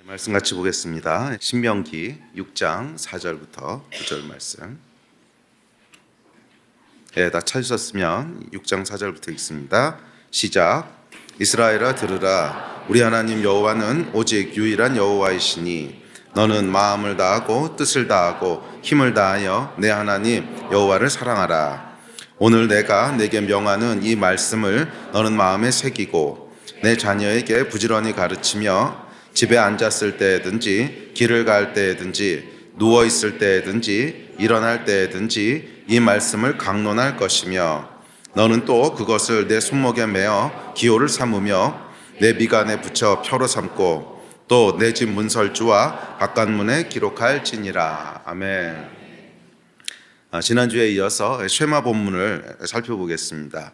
말씀 같이 보겠습니다. 신명기 6장 4절부터 9절 말씀. 다 찾으셨으면 6장 4절부터 읽습니다. 시작. 이스라엘아 들으라. 우리 하나님 여호와는 오직 유일한 여호와이시니 너는 마음을 다하고 뜻을 다하고 힘을 다하여 내 하나님 여호와를 사랑하라. 오늘 내가 내게 명하는 이 말씀을 너는 마음에 새기고 내 자녀에게 부지런히 가르치며 집에 앉았을 때든지 길을 갈 때든지 누워 있을 때든지 일어날 때든지 이 말씀을 강론할 것이며 너는 또 그것을 내 손목에 매어 기호를 삼으며 내 미간에 붙여 표로 삼고 또 내 집 문설주와 바깥문에 기록할지니라. 아멘. 지난주에 이어서 쉐마 본문을 살펴보겠습니다.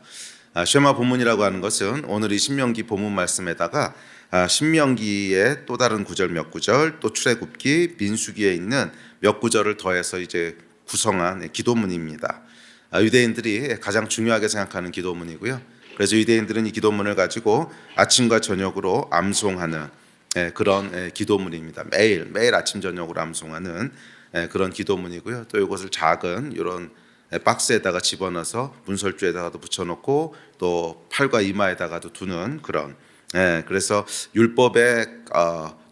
쉐마 본문이라고 하는 것은 오늘 이 신명기 본문 말씀에다가 신명기의 또 다른 구절 몇 구절, 또 출애굽기, 민수기에 있는 몇 구절을 더해서 이제 구성한 기도문입니다. 유대인들이 가장 중요하게 생각하는 기도문이고요. 그래서 유대인들은 이 기도문을 가지고 아침과 저녁으로 암송하는 그런 기도문입니다. 매일 아침 저녁으로 암송하는 그런 기도문이고요. 또 이것을 작은 이런 박스에다가 집어넣어서 문설주에다가도 붙여놓고 또 팔과 이마에다가도 두는 그런 그래서 율법의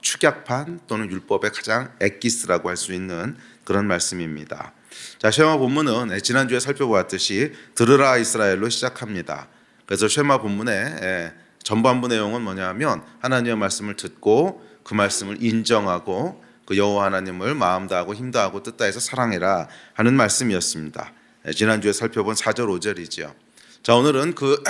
축약판 또는 율법의 가장 엑기스라고 할 수 있는 그런 말씀입니다. 자, 쉐마 본문은 지난주에 살펴보았듯이 들으라 이스라엘로 시작합니다. 그래서 쉐마 본문의 전반부 내용은 뭐냐면 하나님의 말씀을 듣고 그 말씀을 인정하고 그 여호와 하나님을 마음 다하고 힘 다하고 뜻 다해서 사랑해라 하는 말씀이었습니다. 지난주에 살펴본 4절 5절이죠. 자, 오늘은 그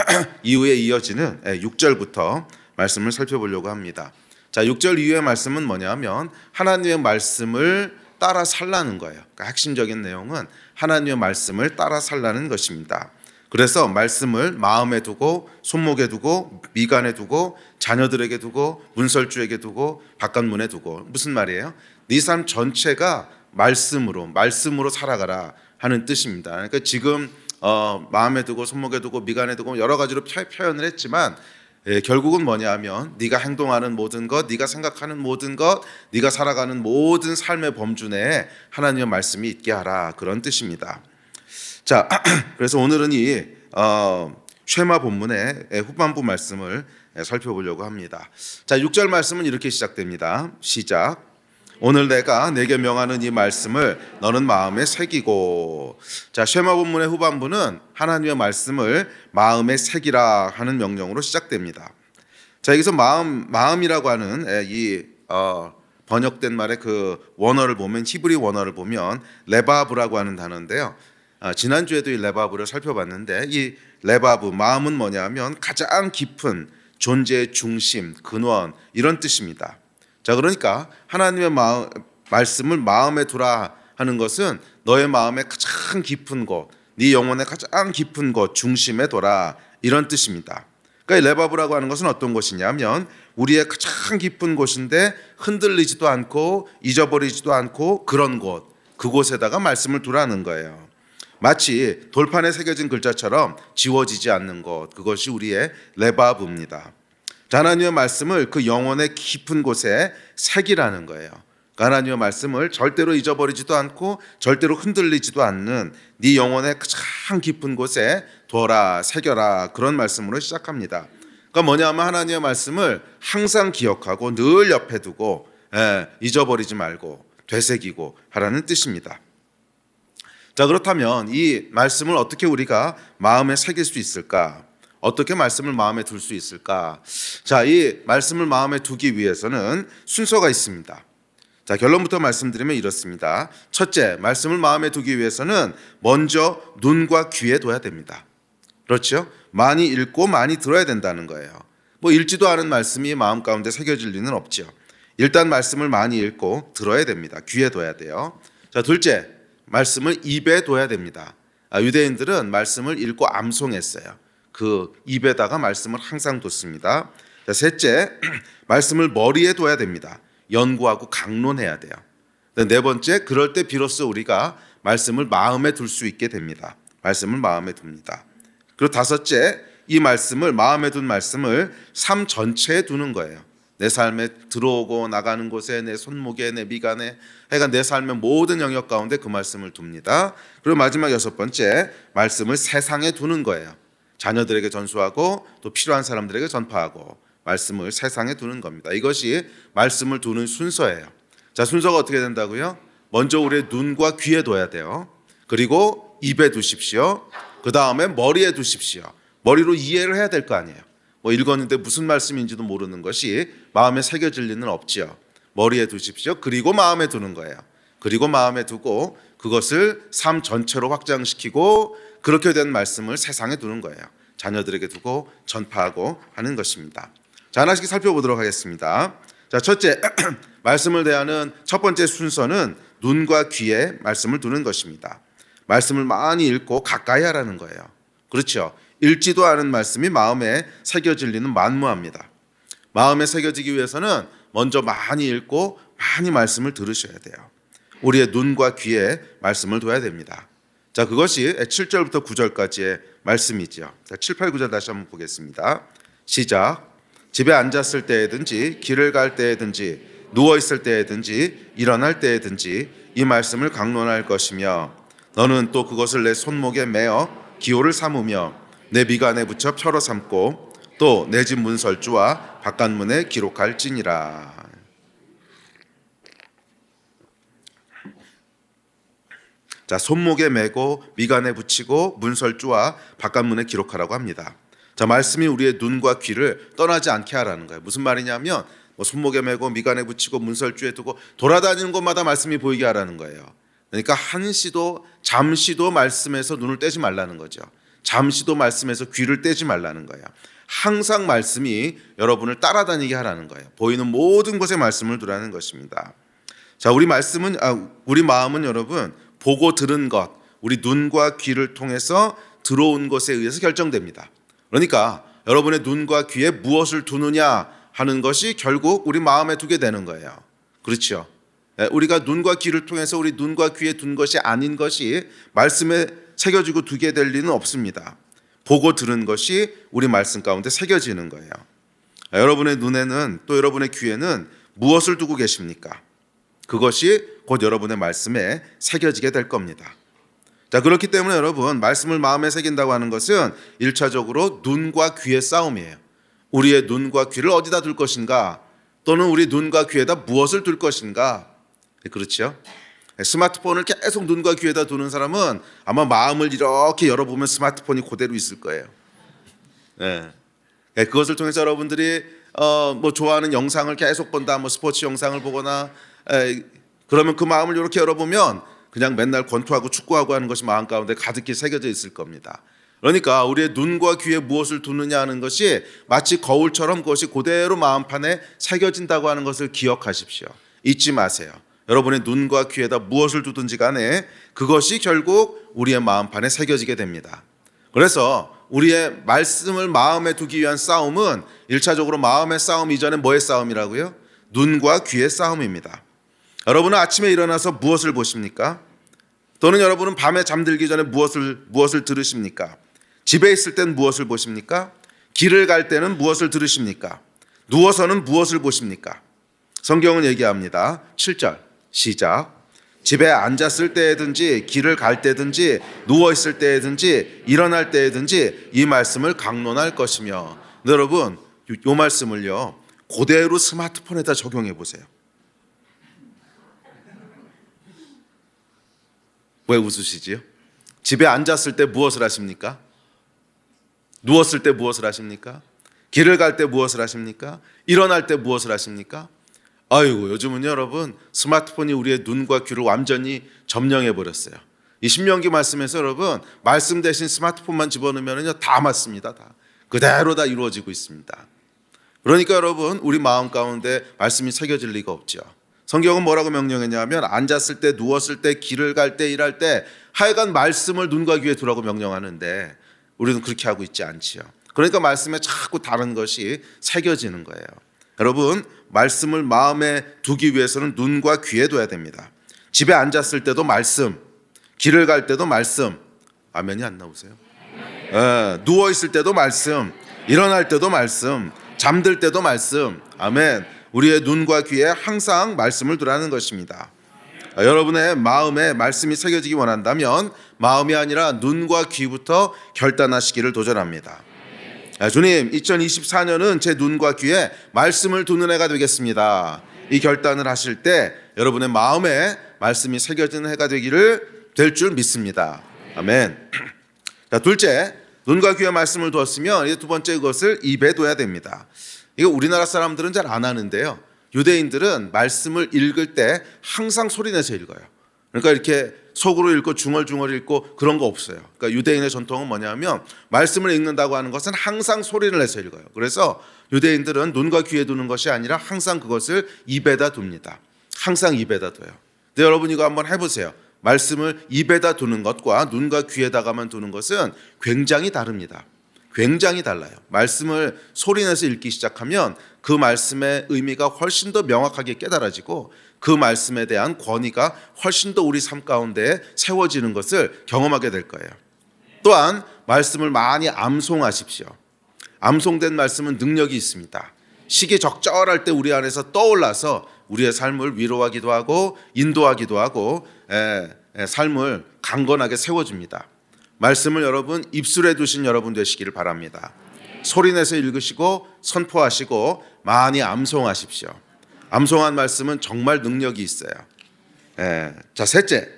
이후에 이어지는 6절부터 말씀을 살펴보려고 합니다. 자, 6절 이후의 말씀은 뭐냐면 하나님의 말씀을 따라 살라는 거예요. 그러니까 핵심적인 내용은 하나님의 말씀을 따라 살라는 것입니다. 그래서 말씀을 마음에 두고 손목에 두고 미간에 두고 자녀들에게 두고 문설주에게 두고 바깥문에 두고. 무슨 말이에요? 네 삶 전체가 말씀으로 살아가라 하는 뜻입니다. 그러니까 지금 마음에 두고 손목에 두고 미간에 두고 여러 가지로 표현을 했지만 결국은 뭐냐면 네가 행동하는 모든 것, 네가 생각하는 모든 것, 네가 살아가는 모든 삶의 범주 내에 하나님의 말씀이 있게 하라, 그런 뜻입니다. 자, 그래서 오늘은 이 쉐마 본문의 후반부 말씀을 살펴보려고 합니다. 자, 6절 말씀은 이렇게 시작됩니다. 시작. 오늘 내가 내게 명하는 이 말씀을 너는 마음에 새기고. 자, 쉐마 본문의 후반부는 하나님의 말씀을 마음에 새기라 하는 명령으로 시작됩니다. 자, 여기서 마음이라고 하는 이 번역된 말의 그 원어를 보면, 히브리 원어를 보면 레바브라고 하는 단어인데요. 지난주에도 이 레바브를 살펴봤는데 이 레바브, 마음은 뭐냐면 가장 깊은 존재의 중심, 근원, 이런 뜻입니다. 자, 그러니까 하나님의 말씀을 마음에 두라 하는 것은 너의 마음의 가장 깊은 곳, 네 영혼의 가장 깊은 곳, 중심에 둬라, 이런 뜻입니다. 그러니까 레바브라고 하는 것은 어떤 것이냐면 우리의 가장 깊은 곳인데 흔들리지도 않고 잊어버리지도 않고 그런 곳, 그곳에다가 말씀을 두라는 거예요. 마치 돌판에 새겨진 글자처럼 지워지지 않는 것, 그것이 우리의 레바브입니다. 하나님의 말씀을 그 영혼의 깊은 곳에 새기라는 거예요. 하나님의 말씀을 절대로 잊어버리지도 않고 절대로 흔들리지도 않는 네 영혼의 가장 깊은 곳에 둬라, 새겨라, 그런 말씀으로 시작합니다. 그러니까 뭐냐면 하나님의 말씀을 항상 기억하고 늘 옆에 두고 잊어버리지 말고 되새기고 하라는 뜻입니다. 자, 그렇다면 이 말씀을 어떻게 우리가 마음에 새길 수 있을까? 어떻게 말씀을 마음에 둘 수 있을까? 자, 이 말씀을 마음에 두기 위해서는 순서가 있습니다. 자, 결론부터 말씀드리면 이렇습니다. 첫째, 말씀을 마음에 두기 위해서는 먼저 눈과 귀에 둬야 됩니다. 그렇죠? 많이 읽고 많이 들어야 된다는 거예요. 뭐 읽지도 않은 말씀이 마음 가운데 새겨질 리는 없죠. 일단 말씀을 많이 읽고 들어야 됩니다. 귀에 둬야 돼요. 자, 둘째, 말씀을 입에 둬야 됩니다. 유대인들은 말씀을 읽고 암송했어요. 그 입에다가 말씀을 항상 뒀습니다. 자, 셋째, 말씀을 머리에 둬야 됩니다. 연구하고 강론해야 돼요. 네 번째, 그럴 때 비로소 우리가 말씀을 마음에 둘 수 있게 됩니다. 말씀을 마음에 둡니다. 그리고 다섯째, 이 말씀을, 마음에 둔 말씀을 삶 전체에 두는 거예요. 내 삶에 들어오고 나가는 곳에, 내 손목에, 내 미간에, 하여간 내 삶의 모든 영역 가운데 그 말씀을 둡니다. 그리고 마지막 6번째, 말씀을 세상에 두는 거예요. 자녀들에게 전수하고 또 필요한 사람들에게 전파하고 말씀을 세상에 두는 겁니다. 이것이 말씀을 두는 순서예요. 자, 순서가 어떻게 된다고요? 먼저 우리의 눈과 귀에 둬야 돼요. 그리고 입에 두십시오. 그 다음에 머리에 두십시오. 머리로 이해를 해야 될 거 아니에요. 뭐 읽었는데 무슨 말씀인지도 모르는 것이 마음에 새겨질 리는 없지요. 머리에 두십시오. 그리고 마음에 두는 거예요. 그리고 마음에 두고 그것을 삶 전체로 확장시키고 그렇게 된 말씀을 세상에 두는 거예요. 자녀들에게 두고 전파하고 하는 것입니다. 자, 하나씩 살펴보도록 하겠습니다. 자, 첫째, 말씀을 대하는 첫 번째 순서는 눈과 귀에 말씀을 두는 것입니다. 말씀을 많이 읽고 가까이 하라는 거예요. 그렇죠? 읽지도 않은 말씀이 마음에 새겨질 리는 만무합니다. 마음에 새겨지기 위해서는 먼저 많이 읽고 많이 말씀을 들으셔야 돼요. 우리의 눈과 귀에 말씀을 둬야 됩니다. 자, 그것이 7절부터 9절까지의 말씀이죠. 자, 7, 8, 9절 다시 한번 보겠습니다. 시작. 집에 앉았을 때에든지 길을 갈 때에든지 누워 있을 때에든지 일어날 때에든지 이 말씀을 강론할 것이며 너는 또 그것을 내 손목에 매어 기호를 삼으며 내 미간에 붙여 표로 삼고 또 내 집 문설주와 바깥문에 기록할지니라. 자, 손목에 매고 미간에 붙이고 문설주와 바깥문에 기록하라고 합니다. 자, 말씀이 우리의 눈과 귀를 떠나지 않게 하라는 거예요. 무슨 말이냐면 손목에 매고 미간에 붙이고 문설주에 두고 돌아다니는 곳마다 말씀이 보이게 하라는 거예요. 그러니까 한시도 잠시도 말씀에서 눈을 떼지 말라는 거죠. 잠시도 말씀에서 귀를 떼지 말라는 거예요. 항상 말씀이 여러분을 따라다니게 하라는 거예요. 보이는 모든 곳에 말씀을 두라는 것입니다. 자, 우리 마음은 여러분 보고 들은 것, 우리 눈과 귀를 통해서 들어온 것에 의해서 결정됩니다. 그러니까 여러분의 눈과 귀에 무엇을 두느냐 하는 것이 결국 우리 마음에 두게 되는 거예요. 그렇죠? 우리가 눈과 귀를 통해서 우리 눈과 귀에 둔 것이 아닌 것이 말씀에 새겨지고 두게 될 리는 없습니다. 보고 들은 것이 우리 말씀 가운데 새겨지는 거예요. 여러분의 눈에는 또 여러분의 귀에는 무엇을 두고 계십니까? 그것이 곧 여러분의 말씀에 새겨지게 될 겁니다. 자, 그렇기 때문에 여러분 말씀을 마음에 새긴다고 하는 것은 1차적으로 눈과 귀의 싸움이에요. 우리의 눈과 귀를 어디다 둘 것인가, 또는 우리 눈과 귀에다 무엇을 둘 것인가. 그렇죠? 스마트폰을 계속 눈과 귀에다 두는 사람은 아마 마음을 이렇게 열어보면 스마트폰이 그대로 있을 거예요. 그것을 통해서 여러분들이 뭐 좋아하는 영상을 계속 본다, 뭐 스포츠 영상을 보거나 그러면 그 마음을 이렇게 열어보면 그냥 맨날 권투하고 축구하고 하는 것이 마음 가운데 가득히 새겨져 있을 겁니다. 그러니까 우리의 눈과 귀에 무엇을 두느냐 하는 것이 마치 거울처럼 그것이 그대로 마음판에 새겨진다고 하는 것을 기억하십시오. 잊지 마세요. 여러분의 눈과 귀에다 무엇을 두든지 간에 그것이 결국 우리의 마음판에 새겨지게 됩니다. 그래서 우리의 말씀을 마음에 두기 위한 싸움은 1차적으로 마음의 싸움 이전에 뭐의 싸움이라고요? 눈과 귀의 싸움입니다. 여러분은 아침에 일어나서 무엇을 보십니까? 또는 여러분은 밤에 잠들기 전에 무엇을 들으십니까? 집에 있을 땐 무엇을 보십니까? 길을 갈 때는 무엇을 들으십니까? 누워서는 무엇을 보십니까? 성경은 얘기합니다. 7절 시작. 집에 앉았을 때든지 길을 갈 때든지 누워 있을 때든지 일어날 때든지 이 말씀을 강론할 것이며. 여러분 이 말씀을요 그대로 스마트폰에다 적용해 보세요. 왜 웃으시지요? 집에 앉았을 때 무엇을 하십니까? 누웠을 때 무엇을 하십니까? 길을 갈 때 무엇을 하십니까? 일어날 때 무엇을 하십니까? 아이고, 요즘은 여러분 스마트폰이 우리의 눈과 귀를 완전히 점령해 버렸어요. 이 신명기 말씀에서 여러분 말씀 대신 스마트폰만 집어넣으면요 다 맞습니다. 다 그대로 다 이루어지고 있습니다. 그러니까 여러분 우리 마음 가운데 말씀이 새겨질 리가 없죠. 성경은 뭐라고 명령했냐면 앉았을 때, 누웠을 때, 길을 갈 때, 일할 때 하여간 말씀을 눈과 귀에 두라고 명령하는데 우리는 그렇게 하고 있지 않지요. 그러니까 말씀에 자꾸 다른 것이 새겨지는 거예요. 여러분 말씀을 마음에 두기 위해서는 눈과 귀에 둬야 됩니다. 집에 앉았을 때도 말씀, 길을 갈 때도 말씀. 아멘이 안 나오세요? 누워 있을 때도 말씀, 일어날 때도 말씀, 잠들 때도 말씀. 아멘. 우리의 눈과 귀에 항상 말씀을 두라는 것입니다. 여러분의 마음에 말씀이 새겨지기 원한다면 마음이 아니라 눈과 귀부터 결단하시기를 도전합니다. 주님, 2024년은 제 눈과 귀에 말씀을 두는 해가 되겠습니다. 이 결단을 하실 때 여러분의 마음에 말씀이 새겨지는 해가 될 줄 믿습니다. 아멘. 자, 둘째, 눈과 귀에 말씀을 두었으면 이제 두 번째, 그것을 입에 둬야 됩니다. 이거 우리나라 사람들은 잘 안 하는데요, 유대인들은 말씀을 읽을 때 항상 소리내서 읽어요. 그러니까 이렇게 속으로 읽고 중얼중얼 읽고 그런 거 없어요. 그러니까 유대인의 전통은 뭐냐면 말씀을 읽는다고 하는 것은 항상 소리를 내서 읽어요. 그래서 유대인들은 눈과 귀에 두는 것이 아니라 항상 그것을 입에다 둡니다. 항상 입에다 둬요. 근데 여러분 이거 한번 해보세요. 말씀을 입에다 두는 것과 눈과 귀에다가만 두는 것은 굉장히 다릅니다. 굉장히 달라요. 말씀을 소리내서 읽기 시작하면 그 말씀의 의미가 훨씬 더 명확하게 깨달아지고 그 말씀에 대한 권위가 훨씬 더 우리 삶 가운데 세워지는 것을 경험하게 될 거예요. 또한 말씀을 많이 암송하십시오. 암송된 말씀은 능력이 있습니다. 시기 적절할 때 우리 안에서 떠올라서 우리의 삶을 위로하기도 하고 인도하기도 하고 삶을 강건하게 세워줍니다. 말씀을 여러분 입술에 두신 여러분 되시기를 바랍니다. 소리내서 읽으시고 선포하시고 많이 암송하십시오. 암송한 말씀은 정말 능력이 있어요. 자, 셋째,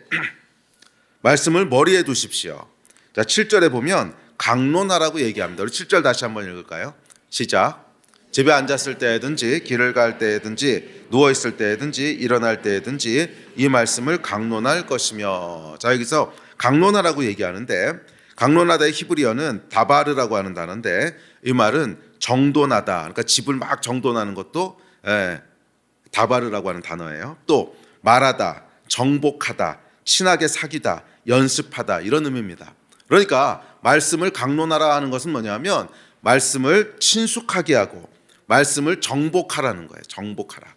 말씀을 머리에 두십시오. 자, 7절에 보면 강론하라고 얘기합니다. 우리 7절 다시 한번 읽을까요? 시작. 집에 앉았을 때든지 길을 갈 때든지 누워 있을 때든지 일어날 때든지 이 말씀을 강론할 것이며. 자, 여기서 강론하라고 얘기하는데, 강론하다의 히브리어는 다바르라고 하는 단어인데 이 말은 정돈하다, 그러니까 집을 막 정돈하는 것도 다바르라고 하는 단어예요. 또 말하다, 정복하다, 친하게 사귀다, 연습하다, 이런 의미입니다. 그러니까 말씀을 강론하라 하는 것은 뭐냐면 말씀을 친숙하게 하고 말씀을 정복하라는 거예요. 정복하라.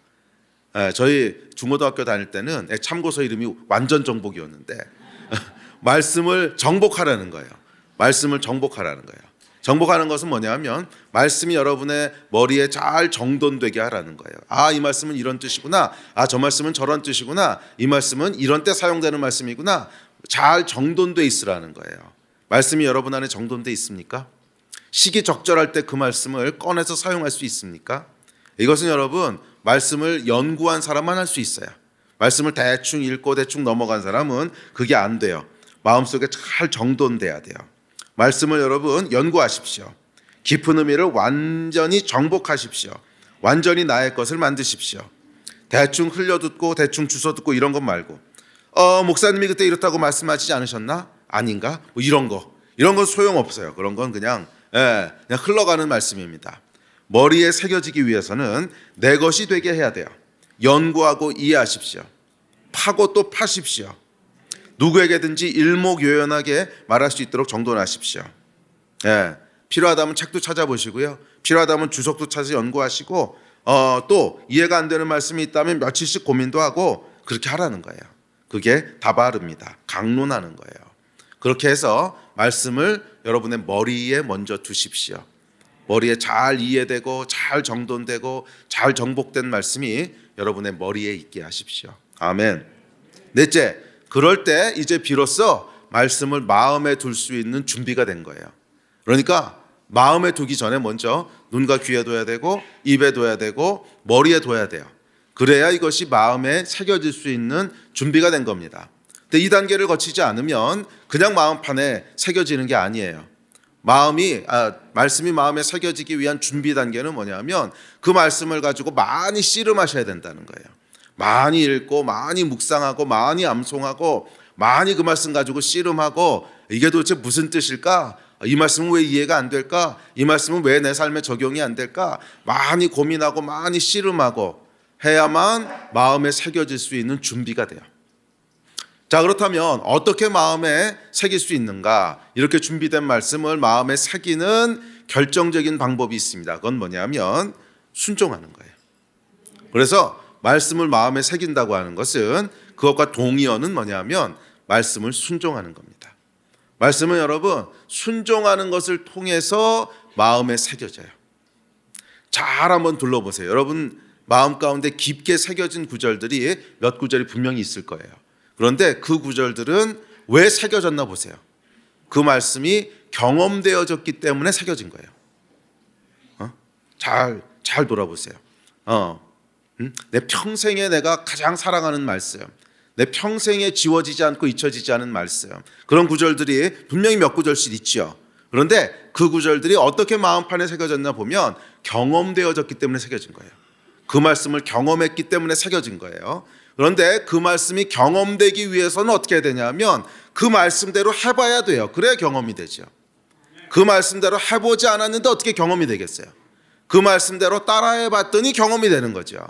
저희 중고등학교 다닐 때는 참고서 이름이 완전 정복이었는데 말씀을 정복하라는 거예요. 말씀을 정복하라는 거예요. 정복하는 것은 뭐냐면 말씀이 여러분의 머리에 잘 정돈되게 하라는 거예요. 아, 이 말씀은 이런 뜻이구나. 아, 저 말씀은 저런 뜻이구나. 이 말씀은 이런 때 사용되는 말씀이구나. 잘 정돈돼 있으라는 거예요. 말씀이 여러분 안에 정돈돼 있습니까? 시기 적절할 때 그 말씀을 꺼내서 사용할 수 있습니까? 이것은 여러분 말씀을 연구한 사람만 할 수 있어요. 말씀을 대충 읽고 대충 넘어간 사람은 그게 안 돼요. 마음속에 잘 정돈돼야 돼요. 말씀을 여러분 연구하십시오. 깊은 의미를 완전히 정복하십시오. 완전히 나의 것을 만드십시오. 대충 흘려듣고 대충 주워듣고 이런 것 말고 목사님이 그때 이렇다고 말씀하시지 않으셨나? 아닌가? 뭐 이런 건 소용없어요. 그런 건 그냥 흘러가는 말씀입니다. 머리에 새겨지기 위해서는 내 것이 되게 해야 돼요. 연구하고 이해하십시오. 파고 또 파십시오. 누구에게든지 일목요연하게 말할 수 있도록 정돈하십시오. 필요하다면 책도 찾아보시고요. 필요하다면 주석도 찾아서 연구하시고 또 이해가 안 되는 말씀이 있다면 며칠씩 고민도 하고 그렇게 하라는 거예요. 그게 다바르입니다. 강론하는 거예요. 그렇게 해서 말씀을 여러분의 머리에 먼저 두십시오. 머리에 잘 이해되고 잘 정돈되고 잘 정복된 말씀이 여러분의 머리에 있게 하십시오. 아멘. 넷째, 그럴 때 이제 비로소 말씀을 마음에 둘 수 있는 준비가 된 거예요. 그러니까 마음에 두기 전에 먼저 눈과 귀에 둬야 되고 입에 둬야 되고 머리에 둬야 돼요. 그래야 이것이 마음에 새겨질 수 있는 준비가 된 겁니다. 근데 이 단계를 거치지 않으면 그냥 마음판에 새겨지는 게 아니에요. 말씀이 마음에 새겨지기 위한 준비 단계는 뭐냐면 그 말씀을 가지고 많이 씨름하셔야 된다는 거예요. 많이 읽고 많이 묵상하고 많이 암송하고 많이 그 말씀 가지고 씨름하고 이게 도대체 무슨 뜻일까? 이 말씀은 왜 이해가 안 될까? 이 말씀은 왜 내 삶에 적용이 안 될까? 많이 고민하고 많이 씨름하고 해야만 마음에 새겨질 수 있는 준비가 돼요. 자, 그렇다면 어떻게 마음에 새길 수 있는가? 이렇게 준비된 말씀을 마음에 새기는 결정적인 방법이 있습니다. 그건 뭐냐면 순종하는 거예요. 그래서 말씀을 마음에 새긴다고 하는 것은 그것과 동의어는 뭐냐면 말씀을 순종하는 겁니다. 말씀은 여러분 순종하는 것을 통해서 마음에 새겨져요. 잘 한번 둘러보세요. 여러분 마음 가운데 깊게 새겨진 구절들이 몇 구절이 분명히 있을 거예요. 그런데 그 구절들은 왜 새겨졌나 보세요. 그 말씀이 경험되어졌기 때문에 새겨진 거예요. 잘 돌아보세요. 내 평생에 내가 가장 사랑하는 말씀, 내 평생에 지워지지 않고 잊혀지지 않은 말씀, 그런 구절들이 분명히 몇 구절씩 있죠. 그런데 그 구절들이 어떻게 마음판에 새겨졌나 보면 경험되어졌기 때문에 새겨진 거예요. 그 말씀을 경험했기 때문에 새겨진 거예요. 그런데 그 말씀이 경험되기 위해서는 어떻게 해야 되냐면 그 말씀대로 해봐야 돼요. 그래야 경험이 되죠. 그 말씀대로 해보지 않았는데 어떻게 경험이 되겠어요? 그 말씀대로 따라해 봤더니 경험이 되는 거죠.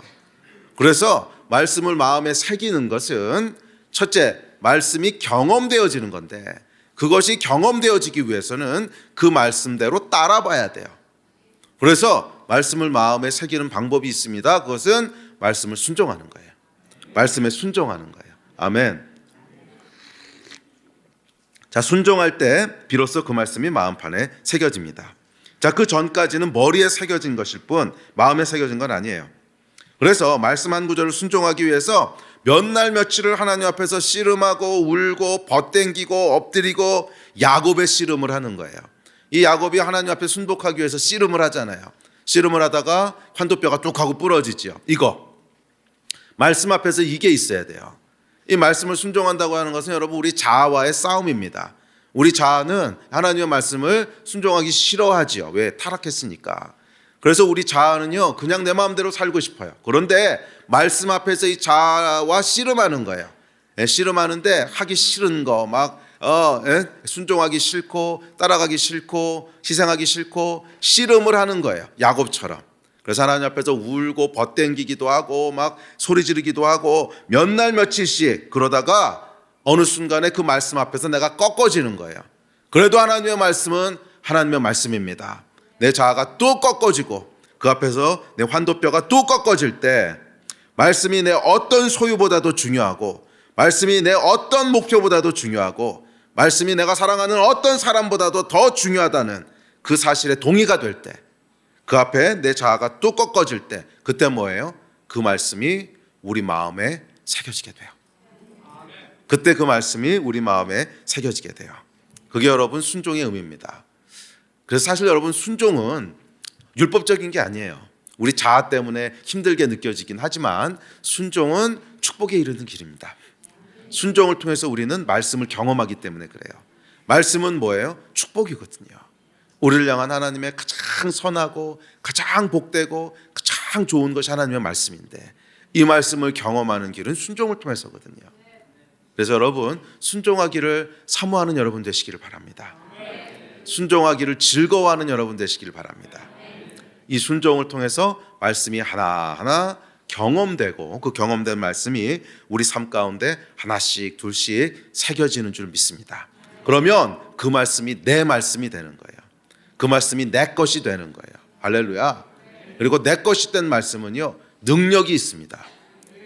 그래서 말씀을 마음에 새기는 것은 첫째, 말씀이 경험되어지는 건데 그것이 경험되어지기 위해서는 그 말씀대로 따라봐야 돼요. 그래서 말씀을 마음에 새기는 방법이 있습니다. 그것은 말씀을 순종하는 거예요. 말씀에 순종하는 거예요. 아멘. 자, 순종할 때 비로소 그 말씀이 마음판에 새겨집니다. 자, 그 전까지는 머리에 새겨진 것일 뿐 마음에 새겨진 건 아니에요. 그래서 말씀 한 구절을 순종하기 위해서 몇 날 며칠을 하나님 앞에서 씨름하고 울고 벗댕기고 엎드리고 야곱의 씨름을 하는 거예요. 이 야곱이 하나님 앞에 순복하기 위해서 씨름을 하잖아요. 씨름을 하다가 환도뼈가 뚝 하고 부러지죠. 이거 말씀 앞에서 이게 있어야 돼요. 이 말씀을 순종한다고 하는 것은 여러분 우리 자아와의 싸움입니다. 우리 자아는 하나님의 말씀을 순종하기 싫어하지요. 왜? 타락했으니까. 그래서 우리 자아는요 그냥 내 마음대로 살고 싶어요. 그런데 말씀 앞에서 이 자아와 씨름하는 거예요. 씨름하는데 하기 싫은 거 막 순종하기 싫고 따라가기 싫고 희생하기 싫고 씨름을 하는 거예요. 야곱처럼. 그래서 하나님 앞에서 울고 벗댕기기도 하고 막 소리 지르기도 하고 몇 날 며칠씩 그러다가 어느 순간에 그 말씀 앞에서 내가 꺾어지는 거예요. 그래도 하나님의 말씀은 하나님의 말씀입니다. 내 자아가 또 꺾어지고 그 앞에서 내 환도뼈가 또 꺾어질 때 말씀이 내 어떤 소유보다도 중요하고 말씀이 내 어떤 목표보다도 중요하고 말씀이 내가 사랑하는 어떤 사람보다도 더 중요하다는 그 사실에 동의가 될 때 그 앞에 내 자아가 또 꺾어질 때 그때 뭐예요? 그 말씀이 우리 마음에 새겨지게 돼요. 그때 그 말씀이 우리 마음에 새겨지게 돼요. 그게 여러분 순종의 의미입니다. 그래서 사실 여러분 순종은 율법적인 게 아니에요. 우리 자아 때문에 힘들게 느껴지긴 하지만 순종은 축복에 이르는 길입니다. 순종을 통해서 우리는 말씀을 경험하기 때문에 그래요. 말씀은 뭐예요? 축복이거든요. 우리를 향한 하나님의 가장 선하고 가장 복되고 가장 좋은 것이 하나님의 말씀인데 이 말씀을 경험하는 길은 순종을 통해서거든요. 그래서 여러분 순종하기를 사모하는 여러분 되시기를 바랍니다. 순종하기를 즐거워하는 여러분 되시기를 바랍니다. 이 순종을 통해서 말씀이 하나하나 경험되고 그 경험된 말씀이 우리 삶 가운데 하나씩 둘씩 새겨지는 줄 믿습니다. 그러면 그 말씀이 내 말씀이 되는 거예요. 그 말씀이 내 것이 되는 거예요. 할렐루야. 그리고 내 것이 된 말씀은요 능력이 있습니다.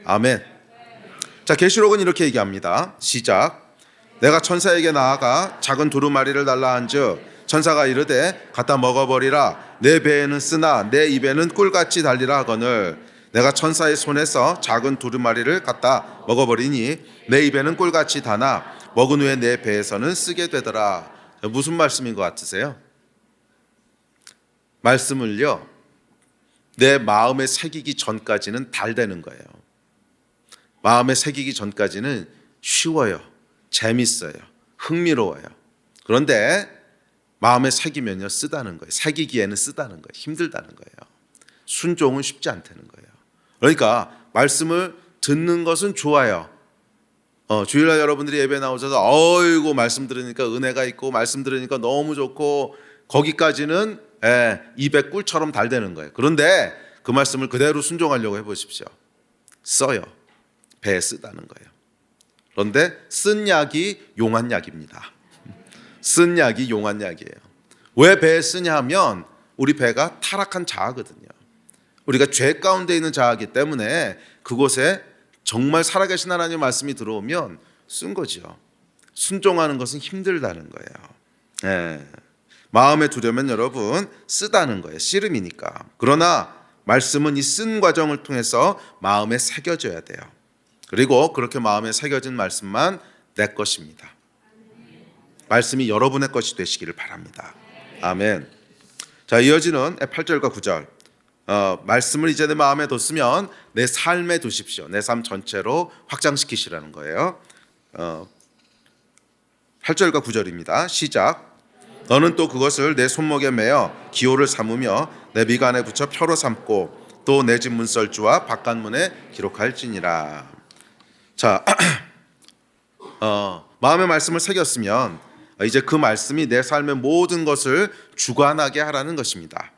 아멘. 자, 계시록은 이렇게 얘기합니다. 시작. 내가 천사에게 나아가 작은 두루마리를 달라 한즉 천사가 이르되 갖다 먹어버리라. 내 배에는 쓰나 내 입에는 꿀같이 달리라 하거늘 내가 천사의 손에서 작은 두루마리를 갖다 먹어버리니 내 입에는 꿀같이 다나 먹은 후에 내 배에서는 쓰게 되더라. 무슨 말씀인 것 같으세요? 말씀을요 내 마음에 새기기 전까지는 달되는 거예요. 마음에 새기기 전까지는 쉬워요. 재밌어요. 흥미로워요. 그런데 마음에 새기면요 쓰다는 거예요. 새기기에는 쓰다는 거예요. 힘들다는 거예요. 순종은 쉽지 않다는 거예요. 그러니까 말씀을 듣는 것은 좋아요. 주일날 여러분들이 예배 나오셔서 어이구 말씀 들으니까 은혜가 있고 말씀 들으니까 너무 좋고 거기까지는 입에 꿀처럼 달되는 거예요. 그런데 그 말씀을 그대로 순종하려고 해보십시오. 써요. 배에 쓰다는 거예요. 그런데 쓴 약이 용한 약입니다. 쓴 약이 용한 약이에요. 왜 배에 쓰냐 하면 우리 배가 타락한 자아거든요. 우리가 죄 가운데 있는 자아이기 때문에 그곳에 정말 살아계신 하나님의 말씀이 들어오면 쓴 거죠. 순종하는 것은 힘들다는 거예요. 마음에 두려면 여러분 쓰다는 거예요. 씨름이니까. 그러나 말씀은 이 쓴 과정을 통해서 마음에 새겨져야 돼요. 그리고 그렇게 마음에 새겨진 말씀만 내 것입니다. 말씀이 여러분의 것이 되시기를 바랍니다. 아멘. 자, 이어지는 8절과 9절. 말씀을 이제 내 마음에 뒀으면 내 삶에 두십시오. 내 삶 전체로 확장시키시라는 거예요. 8절과 9절입니다. 시작. 너는 또 그것을 내 손목에 매어 기호를 삼으며 내 미간에 붙여 표로 삼고 또 내 집 문설주와 바깥문에 기록할지니라. 자, 마음의 말씀을 새겼으면 이제 그 말씀이 내 삶의 모든 것을 주관하게 하라는 것입니다.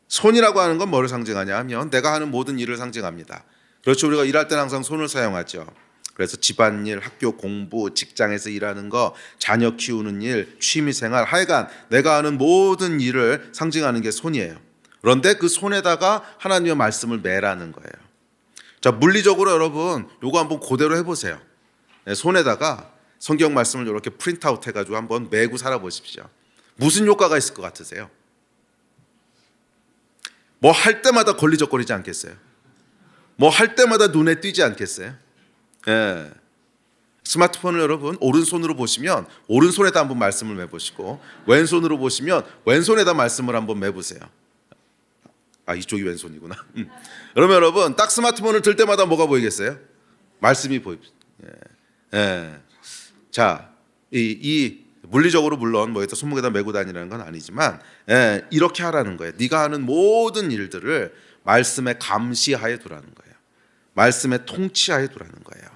손이라고 하는 건 뭐를 상징하냐 하면 내가 하는 모든 일을 상징합니다. 그렇죠. 우리가 일할 때는 항상 손을 사용하죠. 그래서 집안일, 학교 공부, 직장에서 일하는 거, 자녀 키우는 일, 취미생활, 하여간 내가 하는 모든 일을 상징하는 게 손이에요. 그런데 그 손에다가 하나님의 말씀을 매라는 거예요. 자, 물리적으로 여러분 요거 한번 그대로 해보세요. 손에다가 성경 말씀을 이렇게 프린트아웃 해가지고 한번 매고 살아보십시오. 무슨 효과가 있을 것 같으세요? 뭐 할 때마다 걸리적거리지 않겠어요? 뭐 할 때마다 눈에 띄지 않겠어요? 예. 스마트폰을 여러분 오른손으로 보시면 오른손에다 한번 말씀을 매보시고 왼손으로 보시면 왼손에다 말씀을 한번 매보세요. 아, 이쪽이 왼손이구나. 그러면 여러분 딱 스마트폰을 들 때마다 뭐가 보이겠어요? 말씀이 보입니다. 예. 예. 자, 이 물리적으로 물론 뭐에다 손목에다 메고 다니라는 건 아니지만 이렇게 하라는 거예요. 네가 하는 모든 일들을 말씀의 감시하에 두라는 거예요. 말씀의 통치하에 두라는 거예요.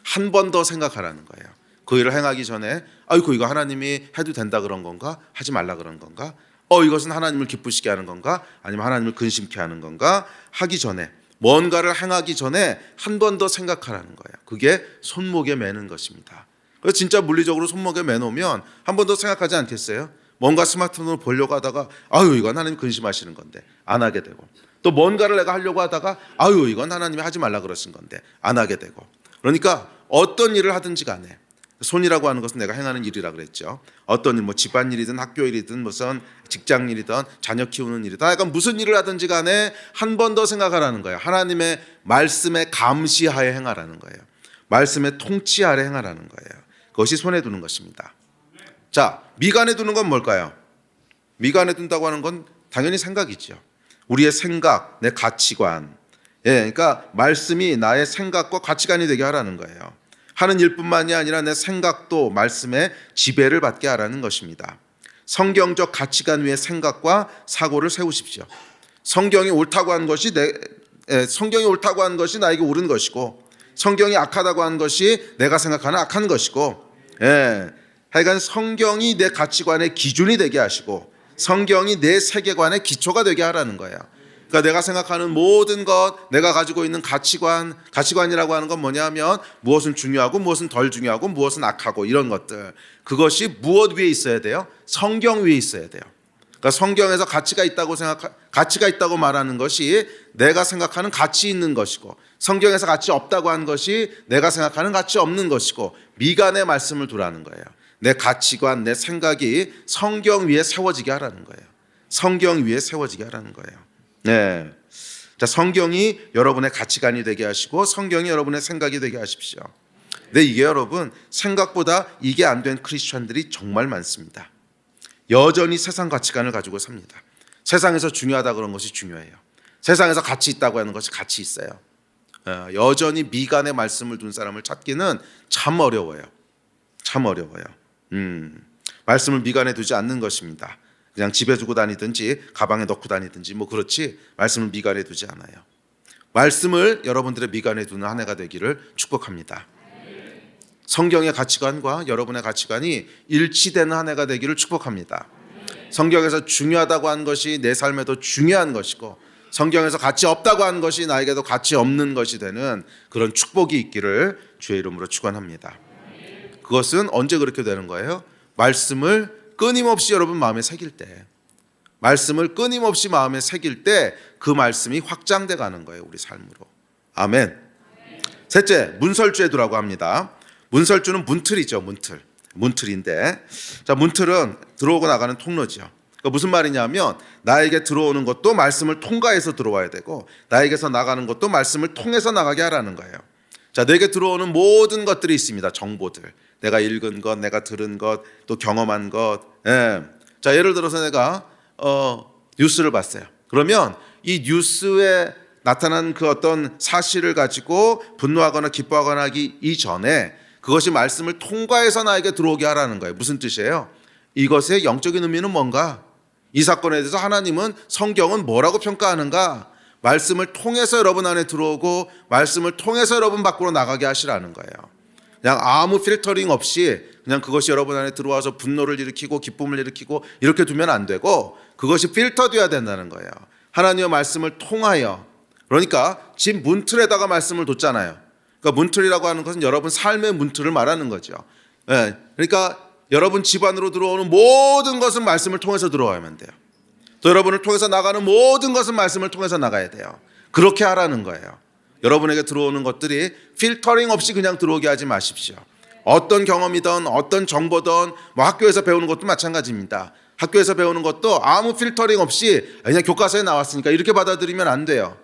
한 번 더 생각하라는 거예요. 그 일을 행하기 전에 아이고 이거 하나님이 해도 된다 그런 건가? 하지 말라 그런 건가? 이것은 하나님을 기쁘시게 하는 건가? 아니면 하나님을 근심케 하는 건가? 하기 전에 뭔가를 행하기 전에 한 번 더 생각하라는 거예요. 그게 손목에 매는 것입니다. 그래서 진짜 물리적으로 손목에 매놓으면 한 번 더 생각하지 않겠어요? 뭔가 스마트폰을 보려고 하다가 아유 이건 하나님 근심하시는 건데 안 하게 되고 또 뭔가를 내가 하려고 하다가 아유 이건 하나님이 하지 말라 그러신 건데 안 하게 되고 그러니까 어떤 일을 하든지 간에 손이라고 하는 것은 내가 행하는 일이라 그랬죠. 어떤 일, 뭐 집안일이든 학교일이든 무슨 직장일이든 자녀 키우는 일이든 약간 무슨 일을 하든지 간에 한 번 더 생각하라는 거예요. 하나님의 말씀의 감시하에 행하라는 거예요. 말씀의 통치 아래 행하라는 거예요. 그것이 손에 두는 것입니다. 자, 미간에 두는 건 뭘까요? 미간에 둔다고 하는 건 당연히 생각이죠. 우리의 생각, 내 가치관. 그러니까 말씀이 나의 생각과 가치관이 되게 하라는 거예요. 하는 일뿐만이 아니라 내 생각도 말씀의 지배를 받게 하라는 것입니다. 성경적 가치관 위에 생각과 사고를 세우십시오. 성경이 옳다고 한 것이 성경이 옳다고 한 것이 나에게 옳은 것이고 성경이 악하다고 한 것이 내가 생각하는 악한 것이고 하여간 성경이 내 가치관의 기준이 되게 하시고 성경이 내 세계관의 기초가 되게 하라는 거예요. 그러니까 내가 생각하는 모든 것, 내가 가지고 있는 가치관이라고 하는 건 뭐냐면 무엇은 중요하고 무엇은 덜 중요하고 무엇은 악하고 이런 것들. 그것이 무엇 위에 있어야 돼요? 성경 위에 있어야 돼요. 그러니까 성경에서 가치가 있다고 말하는 것이 내가 생각하는 가치 있는 것이고 성경에서 가치 없다고 하는 것이 내가 생각하는 가치 없는 것이고 미간의 말씀을 두라는 거예요. 내 가치관, 내 생각이 성경 위에 세워지게 하라는 거예요. 성경 위에 세워지게 하라는 거예요. 네. 자, 성경이 여러분의 가치관이 되게 하시고 성경이 여러분의 생각이 되게 하십시오. 근데 이게 여러분 생각보다 이게 안 된 크리스천들이 정말 많습니다. 여전히 세상 가치관을 가지고 삽니다. 세상에서 중요하다 그런 것이 중요해요. 세상에서 가치 있다고 하는 것이 가치 있어요. 여전히 미간의 말씀을 둔 사람을 찾기는 참 어려워요. 참 어려워요. 말씀을 미간에 두지 않는 것입니다. 그냥 집에 두고 다니든지 가방에 넣고 다니든지 뭐 그렇지 말씀을 미간에 두지 않아요. 말씀을 여러분들의 미간에 두는 한 해가 되기를 축복합니다. 성경의 가치관과 여러분의 가치관이 일치되는 한 해가 되기를 축복합니다. 성경에서 중요하다고 한 것이 내 삶에도 중요한 것이고 성경에서 가치 없다고 한 것이 나에게도 가치 없는 것이 되는 그런 축복이 있기를 주의 이름으로 축원합니다. 그것은 언제 그렇게 되는 거예요? 말씀을 끊임없이 여러분 마음에 새길 때, 말씀을 끊임없이 마음에 새길 때 그 말씀이 확장돼 가는 거예요. 우리 삶으로. 아멘. 셋째, 문설주에 두라고 합니다. 문설주는 문틀이죠. 문틀인데 자, 문틀은 들어오고 나가는 통로죠. 그러니까 무슨 말이냐면 나에게 들어오는 것도 말씀을 통과해서 들어와야 되고 나에게서 나가는 것도 말씀을 통해서 나가게 하라는 거예요. 자, 내게 들어오는 모든 것들이 있습니다. 정보들. 내가 읽은 것, 내가 들은 것, 또 경험한 것. 예. 자, 예를 들어서 내가 뉴스를 봤어요. 그러면 이 뉴스에 나타난 그 어떤 사실을 가지고 분노하거나 기뻐하거나 하기 이전에 그것이 말씀을 통과해서 나에게 들어오게 하라는 거예요. 무슨 뜻이에요? 이것의 영적인 의미는 뭔가? 이 사건에 대해서 하나님은, 성경은 뭐라고 평가하는가? 말씀을 통해서 여러분 안에 들어오고 말씀을 통해서 여러분 밖으로 나가게 하시라는 거예요. 그냥 아무 필터링 없이 그냥 그것이 여러분 안에 들어와서 분노를 일으키고 기쁨을 일으키고 이렇게 두면 안 되고 그것이 필터되어야 된다는 거예요. 하나님의 말씀을 통하여. 그러니까 집 문틀에다가 말씀을 뒀잖아요. 그러니까 문틀이라고 하는 것은 여러분 삶의 문틀을 말하는 거죠. 네. 그러니까 여러분 집 안으로 들어오는 모든 것은 말씀을 통해서 들어와야만 돼요. 또 여러분을 통해서 나가는 모든 것은 말씀을 통해서 나가야 돼요. 그렇게 하라는 거예요. 여러분에게 들어오는 것들이 필터링 없이 그냥 들어오게 하지 마십시오. 어떤 경험이든 어떤 정보든 뭐 학교에서 배우는 것도 마찬가지입니다. 학교에서 배우는 것도 아무 필터링 없이 그냥 교과서에 나왔으니까 이렇게 받아들이면 안 돼요.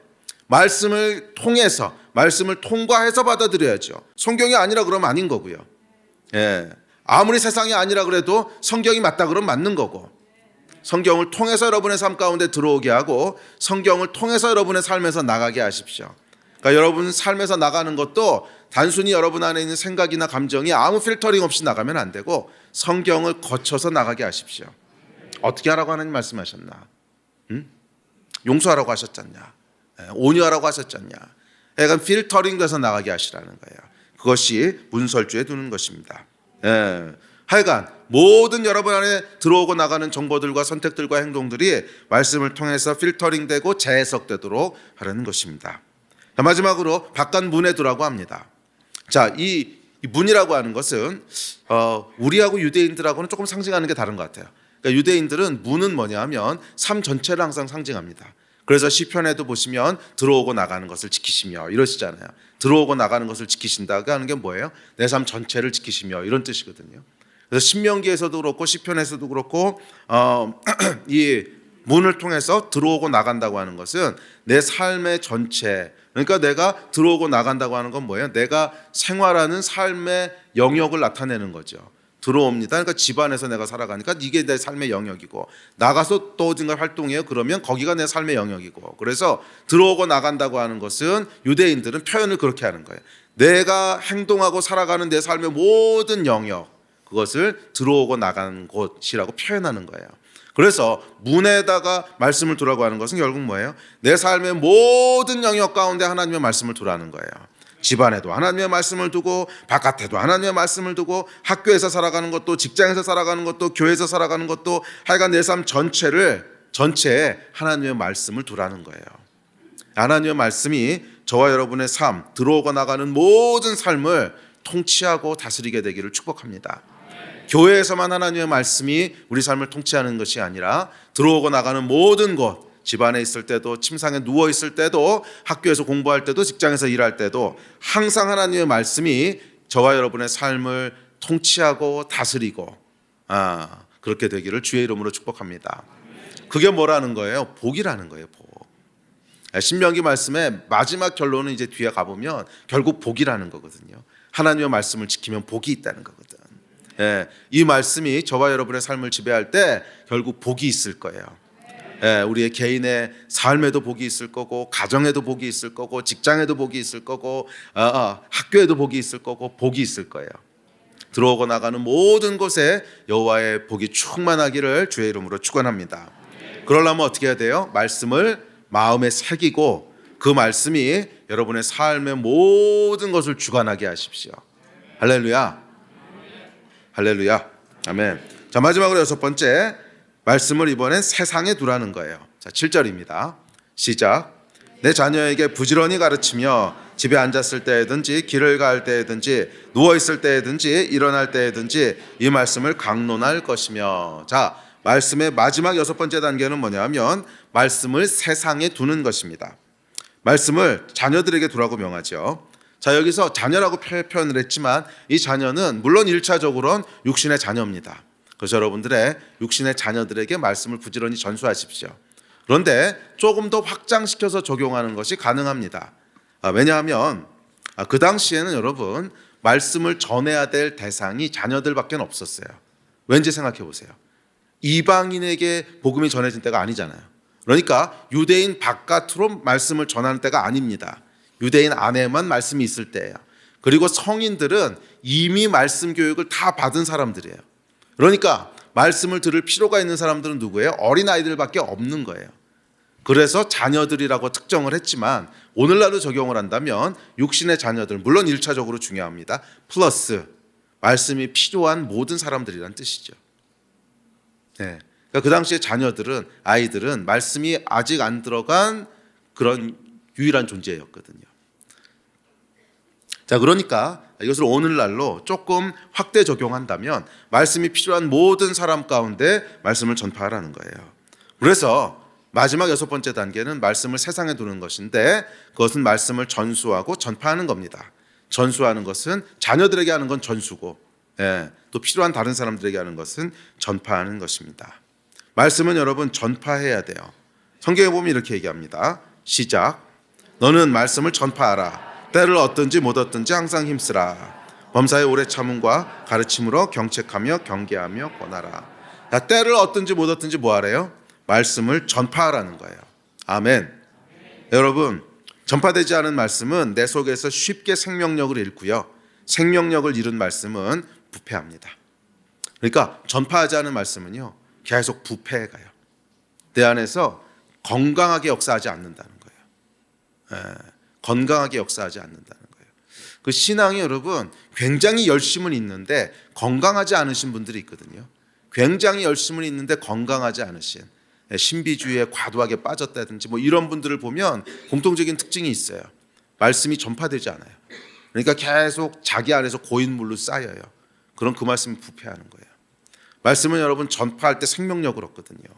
말씀을 통해서, 말씀을 통과해서 받아들여야죠. 성경이 아니라 그러면 아닌 거고요. 예. 아무리 세상이 아니라 그래도 성경이 맞다 그러면 맞는 거고, 성경을 통해서 여러분의 삶 가운데 들어오게 하고 성경을 통해서 여러분의 삶에서 나가게 하십시오. 그러니까 여러분 삶에서 나가는 것도 단순히 여러분 안에 있는 생각이나 감정이 아무 필터링 없이 나가면 안 되고 성경을 거쳐서 나가게 하십시오. 어떻게 하라고 하나님 말씀하셨나? 용서하라고 하셨잖냐? 온유하라고 하셨잖냐? 약간 필터링 돼서 나가게 하시라는 거예요. 그것이 문설주에 두는 것입니다. 하여간 모든 여러분 안에 들어오고 나가는 정보들과 선택들과 행동들이 말씀을 통해서 필터링되고 재해석되도록 하라는 것입니다. 자, 마지막으로 바깥 문에 두라고 합니다. 자, 이 문이라고 하는 것은 우리하고 유대인들하고는 조금 상징하는 게 다른 것 같아요. 그러니까 유대인들은 문은 뭐냐 하면 삶 전체를 항상 상징합니다. 그래서 시편에도 보시면 들어오고 나가는 것을 지키시며 이러시잖아요. 들어오고 나가는 것을 지키신다고 하는 게 뭐예요? 내 삶 전체를 지키시며 이런 뜻이거든요. 그래서 신명기에서도 그렇고 시편에서도 그렇고 이 문을 통해서 들어오고 나간다고 하는 것은 내 삶의 전체, 그러니까 내가 들어오고 나간다고 하는 건 뭐예요? 내가 생활하는 삶의 영역을 나타내는 거죠. 들어옵니다. 그러니까 집안에서 내가 살아가니까 이게 내 삶의 영역이고, 나가서 또 어딘가 활동해요. 그러면 거기가 내 삶의 영역이고, 그래서 들어오고 나간다고 하는 것은 유대인들은 표현을 그렇게 하는 거예요. 내가 행동하고 살아가는 내 삶의 모든 영역, 그것을 들어오고 나가는 곳이라고 표현하는 거예요. 그래서 문에다가 말씀을 두라고 하는 것은 결국 뭐예요? 내 삶의 모든 영역 가운데 하나님의 말씀을 두라는 거예요. 집안에도 하나님의 말씀을 두고, 바깥에도 하나님의 말씀을 두고, 학교에서 살아가는 것도, 직장에서 살아가는 것도, 교회에서 살아가는 것도, 하여간 내 삶 전체에 하나님의 말씀을 두라는 거예요. 하나님의 말씀이 저와 여러분의 삶, 들어오고 나가는 모든 삶을 통치하고 다스리게 되기를 축복합니다. 교회에서만 하나님의 말씀이 우리 삶을 통치하는 것이 아니라 들어오고 나가는 모든 곳, 집안에 있을 때도, 침상에 누워 있을 때도, 학교에서 공부할 때도, 직장에서 일할 때도 항상 하나님의 말씀이 저와 여러분의 삶을 통치하고 다스리고 그렇게 되기를 주의 이름으로 축복합니다. 그게 뭐라는 거예요? 복이라는 거예요. 복. 신명기 말씀의 마지막 결론은 이제 뒤에 가보면 결국 복이라는 거거든요. 하나님의 말씀을 지키면 복이 있다는 거거든. 이 말씀이 저와 여러분의 삶을 지배할 때 결국 복이 있을 거예요. 우리의 개인의 삶에도 복이 있을 거고, 가정에도 복이 있을 거고, 직장에도 복이 있을 거고, 학교에도 복이 있을 거고, 복이 있을 거예요. 들어오고 나가는 모든 곳에 여호와의 복이 충만하기를 주의 이름으로 축원합니다. 그러려면 어떻게 해야 돼요? 말씀을 마음에 새기고 그 말씀이 여러분의 삶의 모든 것을 주관하게 하십시오. 할렐루야. 할렐루야. 아멘. 자, 마지막으로 여섯 번째, 말씀을 이번엔 세상에 두라는 거예요. 자, 7절입니다. 시작. 내 자녀에게 부지런히 가르치며 집에 앉았을 때든지 길을 갈 때든지 누워 있을 때든지 일어날 때든지 이 말씀을 강론할 것이며. 자, 말씀의 마지막 여섯 번째 단계는 뭐냐면 말씀을 세상에 두는 것입니다. 말씀을 자녀들에게 두라고 명하죠. 자, 여기서 자녀라고 표현을 했지만 이 자녀는 물론 1차적으로는 육신의 자녀입니다. 그래서 여러분들의 육신의 자녀들에게 말씀을 부지런히 전수하십시오. 그런데 조금 더 확장시켜서 적용하는 것이 가능합니다. 왜냐하면 그 당시에는 여러분 말씀을 전해야 될 대상이 자녀들밖에 없었어요. 왠지 생각해 보세요. 이방인에게 복음이 전해진 때가 아니잖아요. 그러니까 유대인 바깥으로 말씀을 전하는 때가 아닙니다. 유대인 안에만 말씀이 있을 때예요. 그리고 성인들은 이미 말씀 교육을 다 받은 사람들이에요. 그러니까 말씀을 들을 필요가 있는 사람들은 누구예요? 어린아이들밖에 없는 거예요. 그래서 자녀들이라고 특정을 했지만 오늘날로 적용을 한다면 육신의 자녀들, 물론 1차적으로 중요합니다. 플러스 말씀이 필요한 모든 사람들이란 뜻이죠. 네. 그러니까 그 당시에 자녀들은, 아이들은 말씀이 아직 안 들어간 그런 유일한 존재였거든요. 자, 그러니까 이것을 오늘날로 조금 확대 적용한다면 말씀이 필요한 모든 사람 가운데 말씀을 전파하라는 거예요. 그래서 마지막 6번째 단계는 말씀을 세상에 두는 것인데 그것은 말씀을 전수하고 전파하는 겁니다. 전수하는 것은 자녀들에게 하는 건 전수고, 또 필요한 다른 사람들에게 하는 것은 전파하는 것입니다. 말씀은 여러분 전파해야 돼요. 성경에 보면 이렇게 얘기합니다. 시작. 너는 말씀을 전파하라. 때를 얻든지 못 얻든지 항상 힘쓰라. 범사의 오래 참음과 가르침으로 경책하며 경계하며 권하라. 때를 얻든지 못 얻든지 뭐 하래요? 말씀을 전파하라는 거예요. 아멘. 여러분, 전파되지 않은 말씀은 내 속에서 쉽게 생명력을 잃고요. 생명력을 잃은 말씀은 부패합니다. 그러니까 전파하지 않은 말씀은요, 계속 부패해가요. 내 안에서 건강하게 역사하지 않는다는 거예요. 건강하게 역사하지 않는다는 거예요. 그 신앙이 여러분 굉장히 열심은 있는데 건강하지 않으신 분들이 있거든요. 굉장히 열심은 있는데 건강하지 않으신, 신비주의에 과도하게 빠졌다든지 뭐 이런 분들을 보면 공통적인 특징이 있어요. 말씀이 전파되지 않아요. 그러니까 계속 자기 안에서 고인물로 쌓여요. 그럼 그 말씀이 부패하는 거예요. 말씀은 여러분 전파할 때 생명력을 얻거든요.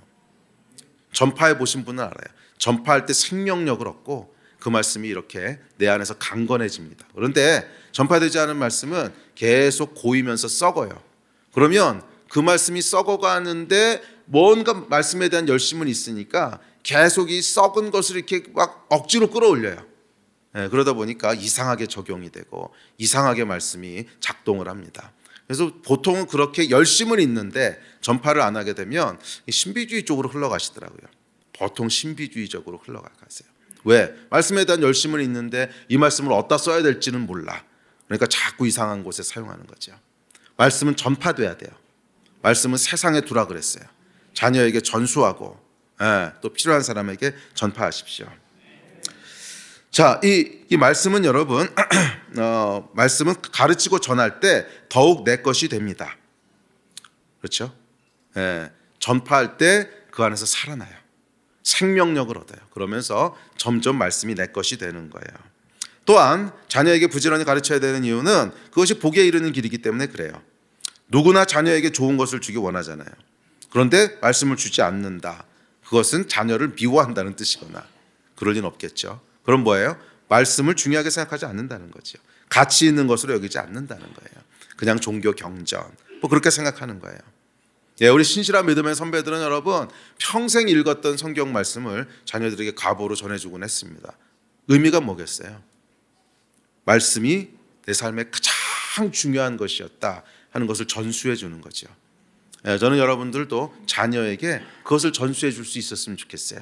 전파해 보신 분은 알아요. 전파할 때 생명력을 얻고 그 말씀이 이렇게 내 안에서 강건해집니다. 그런데 전파되지 않은 말씀은 계속 고이면서 썩어요. 그러면 그 말씀이 썩어가는데 뭔가 말씀에 대한 열심은 있으니까 계속 이 썩은 것을 이렇게 막 억지로 끌어올려요. 그러다 보니까 이상하게 적용이 되고 이상하게 말씀이 작동을 합니다. 그래서 보통은 그렇게 열심은 있는데 전파를 안 하게 되면 신비주의 쪽으로 흘러가시더라고요. 보통 신비주의적으로 흘러가세요. 왜? 말씀에 대한 열심은 있는데 이 말씀을 어디다 써야 될지는 몰라. 그러니까 자꾸 이상한 곳에 사용하는 거죠. 말씀은 전파돼야 돼요. 말씀은 세상에 두라 그랬어요. 자녀에게 전수하고 또 필요한 사람에게 전파하십시오. 자, 이 말씀은 여러분 말씀은 가르치고 전할 때 더욱 내 것이 됩니다. 그렇죠? 전파할 때 그 안에서 살아나요. 생명력을 얻어요. 그러면서 점점 말씀이 내 것이 되는 거예요. 또한 자녀에게 부지런히 가르쳐야 되는 이유는 그것이 복에 이르는 길이기 때문에 그래요. 누구나 자녀에게 좋은 것을 주기 원하잖아요. 그런데 말씀을 주지 않는다. 그것은 자녀를 미워한다는 뜻이거나 그럴 리는 없겠죠. 그럼 뭐예요? 말씀을 중요하게 생각하지 않는다는 거죠. 가치 있는 것으로 여기지 않는다는 거예요. 그냥 종교 경전 뭐 그렇게 생각하는 거예요. 우리 신실한 믿음의 선배들은 여러분 평생 읽었던 성경 말씀을 자녀들에게 가보로 전해주곤 했습니다. 의미가 뭐겠어요? 말씀이 내 삶에 가장 중요한 것이었다 하는 것을 전수해 주는 거죠. 저는 여러분들도 자녀에게 그것을 전수해 줄 수 있었으면 좋겠어요.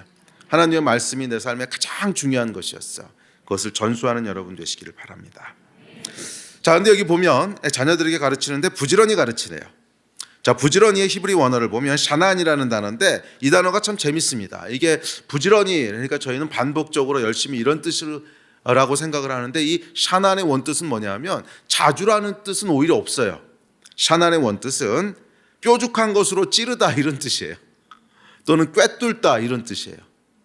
하나님의 말씀이 내 삶에 가장 중요한 것이었어. 그것을 전수하는 여러분 되시기를 바랍니다. 자, 근데 여기 보면 자녀들에게 가르치는데 부지런히 가르치래요. 자, 부지런히의 히브리 원어를 보면 샤난이라는 단어인데 이 단어가 참 재밌습니다. 이게 부지런히, 그러니까 저희는 반복적으로 열심히 이런 뜻이라고 생각을 하는데 이 샤난의 원뜻은 뭐냐면 자주라는 뜻은 오히려 없어요. 샤난의 원뜻은 뾰족한 것으로 찌르다 이런 뜻이에요. 또는 꿰뚫다 이런 뜻이에요.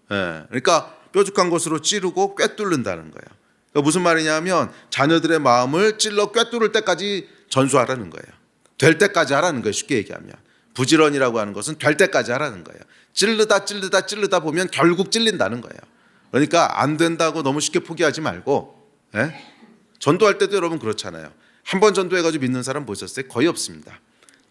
그러니까 뾰족한 것으로 찌르고 꿰뚫는다는 거예요. 그러니까 무슨 말이냐면 자녀들의 마음을 찔러 꿰뚫을 때까지 전수하라는 거예요. 될 때까지 하라는 거예요. 쉽게 얘기하면 부지런이라고 하는 것은 될 때까지 하라는 거예요. 찌르다 보면 결국 찔린다는 거예요. 그러니까 안 된다고 너무 쉽게 포기하지 말고, 전도할 때도 여러분 그렇잖아요. 한 번 전도해가지고 믿는 사람 보셨어요? 거의 없습니다.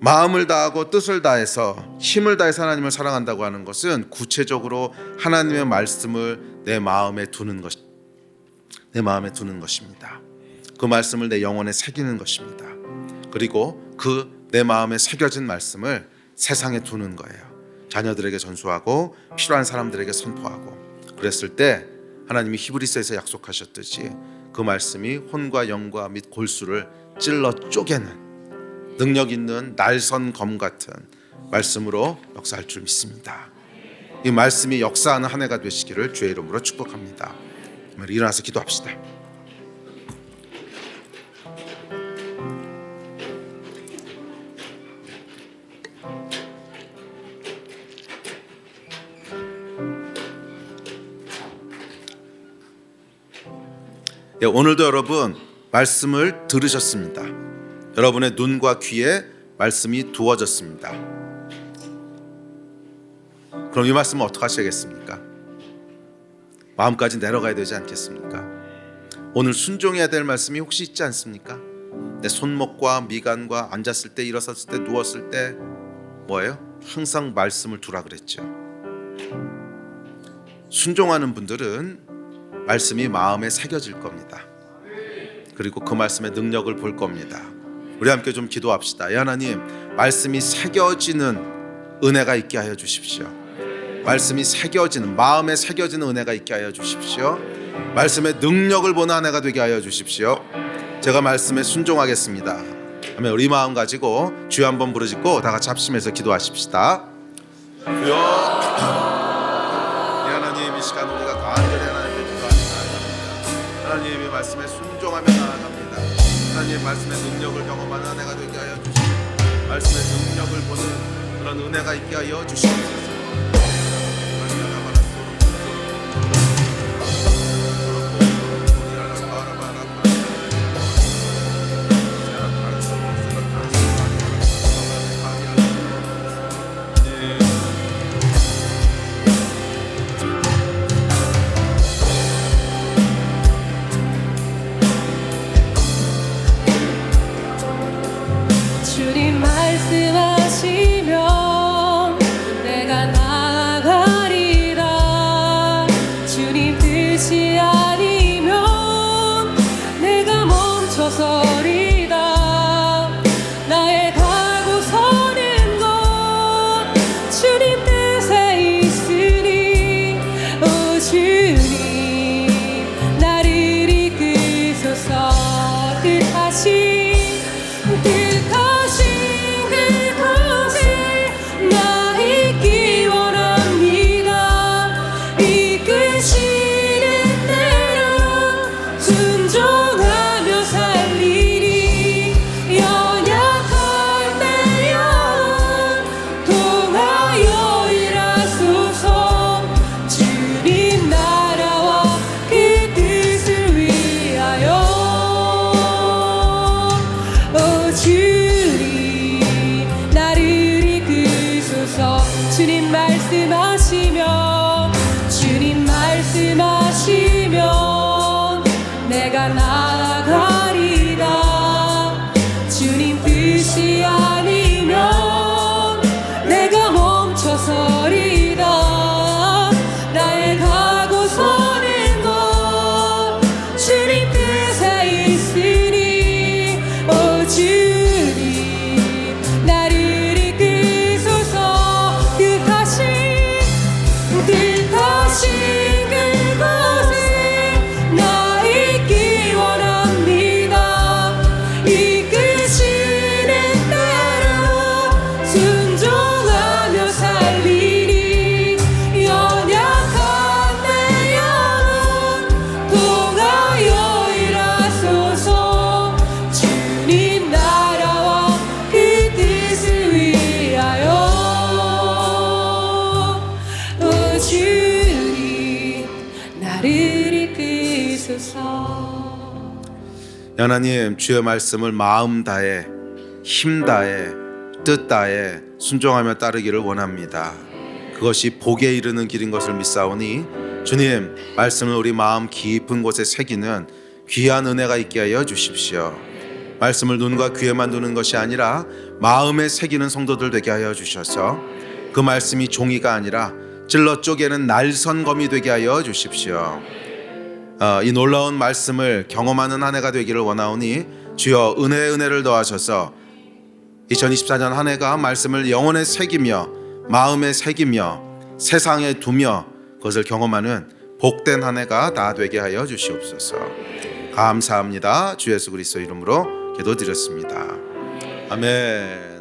마음을 다하고 뜻을 다해서 힘을 다해서 하나님을 사랑한다고 하는 것은 구체적으로 하나님의 말씀을 내 마음에 두는 것입니다. 그 말씀을 내 영혼에 새기는 것입니다. 그리고 그 내 마음에 새겨진 말씀을 세상에 두는 거예요. 자녀들에게 전수하고 필요한 사람들에게 선포하고, 그랬을 때 하나님이 히브리서에서 약속하셨듯이 그 말씀이 혼과 영과 및 골수를 찔러 쪼개는 능력 있는 날선 검 같은 말씀으로 역사할 줄 믿습니다. 이 말씀이 역사하는 한 해가 되시기를 주의 이름으로 축복합니다. 일어나서 기도합시다. 오늘도 여러분 말씀을 들으셨습니다. 여러분의 눈과 귀에 말씀이 두어졌습니다. 그럼 이 말씀은 어떻게 하셔야겠습니까? 마음까지 내려가야 되지 않겠습니까? 오늘 순종해야 될 말씀이 혹시 있지 않습니까? 내 손목과 미간과 앉았을 때, 일어섰을 때, 누웠을 때 뭐예요? 항상 말씀을 두라 그랬죠. 순종하는 분들은 말씀이 마음에 새겨질 겁니다. 그리고 그 말씀의 능력을 볼 겁니다. 우리 함께 좀 기도합시다. 하나님, 말씀이 새겨지는 은혜가 있게 하여 주십시오. 말씀이 새겨지는, 마음에 새겨지는 은혜가 있게 하여 주십시오. 말씀의 능력을 보는 한 해가 되게 하여 주십시오. 제가 말씀에 순종하겠습니다. 아멘. 우리 마음 가지고 주여 한번 부르짖고 다 같이 합심해서 기도하십시다. 주여, 하나님, 이 시간 우리가 간절히 하나님께 기도합니다. 하나님의 말씀에 순종하며 나아갑니다. 하나님의 말씀의 능력을 경험하는 한 해가 되게 하여 주시고, 말씀의 능력을 보는 그런 은혜가 있게 하여 주시옵소서. 주님 말씀하시면 내가 나아가리라. 주님 뜻이 아니면 내가 멈춰서리라. 나의 가고 서는 것 주님 뜻에 있으니, 오 주님 나를 이끄소서. 주님 말씀하시면, 주님 말씀하시면 내가 나아가리라. 주님 뜻이 아니면 내가 멈춰서리라. 나의 가고 서는 것 주님 뜻에 있으니, 오 주님 나를 이끄소서. 뜻하신 그곳에 나 있기 원합니다. 이끄시는 대로 순종하며 살리니, 연약한 내 영혼 통하여 일하소서. 주님 나라와 그 뜻을 위하여. 주님 나를 이끄소서. 하나님, 주의 말씀을 마음 다해, 힘 다해, 뜻 다해 순종하며 따르기를 원합니다. 그것이 복에 이르는 길인 것을 믿사오니, 주님 말씀을 우리 마음 깊은 곳에 새기는 귀한 은혜가 있게 하여 주십시오. 말씀을 눈과 귀에만 두는 것이 아니라 마음에 새기는 성도들 되게 하여 주셔서 그 말씀이 종이가 아니라 찔러 쪼개는 날선검이 되게 하여 주십시오. 이 놀라운 말씀을 경험하는 한 해가 되기를 원하오니 주여 은혜를 더하셔서 2024년 한 해가 말씀을 영혼에 새기며 마음에 새기며 세상에 두며 그것을 경험하는 복된 한 해가 다 되게 하여 주시옵소서. 감사합니다. 주 예수 그리스도 이름으로 기도드렸습니다. 아멘.